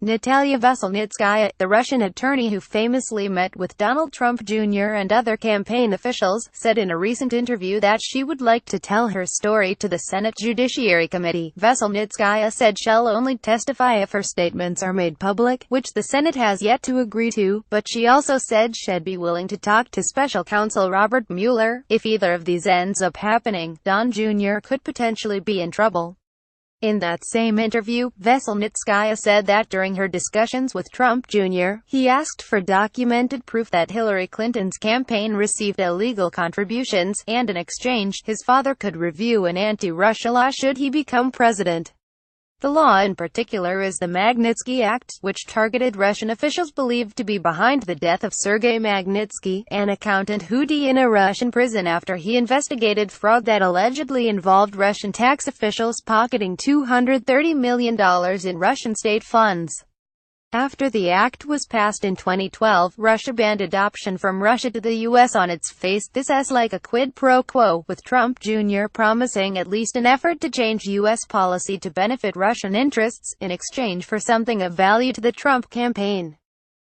Natalia Veselnitskaya, the Russian attorney who famously met with Donald Trump Jr. and other campaign officials, said in a recent interview that she would like to tell her story to the Senate Judiciary Committee. Veselnitskaya said she'll only testify if her statements are made public, which the Senate has yet to agree to, but she also said she'd be willing to talk to special counsel Robert Mueller. If either of these ends up happening, Don Jr. could potentially be in trouble. In that same interview, Veselnitskaya said that during her discussions with Trump Jr., he asked for documented proof that Hillary Clinton's campaign received illegal contributions, and in exchange, his father could review an anti-Russia law should he become president. The law in particular is the Magnitsky Act, which targeted Russian officials believed to be behind the death of Sergei Magnitsky, an accountant who died in a Russian prison after he investigated fraud that allegedly involved Russian tax officials pocketing $230 million in Russian state funds. After the act was passed in 2012, Russia banned adoption from Russia to the U.S. on its face. This as like a quid pro quo, with Trump Jr. promising at least an effort to change U.S. policy to benefit Russian interests, in exchange for something of value to the Trump campaign.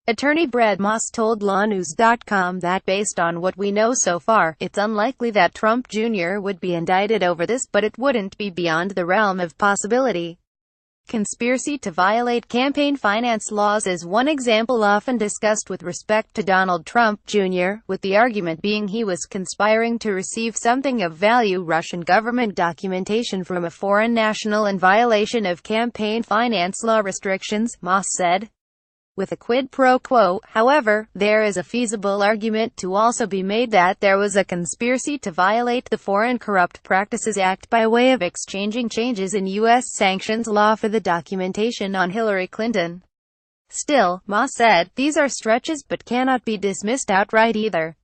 Attorney Brad Moss told LawNews.com that based on what we know so far, it's unlikely that Trump Jr. would be indicted over this, but it wouldn't be beyond the realm of possibility. Conspiracy to violate campaign finance laws is one example often discussed with respect to Donald Trump Jr., with the argument being he was conspiring to receive something of value, Russian government documentation from a foreign national in violation of campaign finance law restrictions, Moss said. With a quid pro quo, however, there is a feasible argument to also be made that there was a conspiracy to violate the Foreign Corrupt Practices Act by way of exchanging changes in U.S. sanctions law for the documentation on Hillary Clinton. Still, Moss said, these are stretches but cannot be dismissed outright either.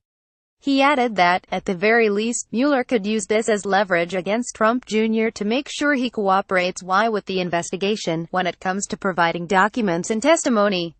He added that, at the very least, Mueller could use this as leverage against Trump Jr. to make sure he cooperates with the investigation when it comes to providing documents and testimony.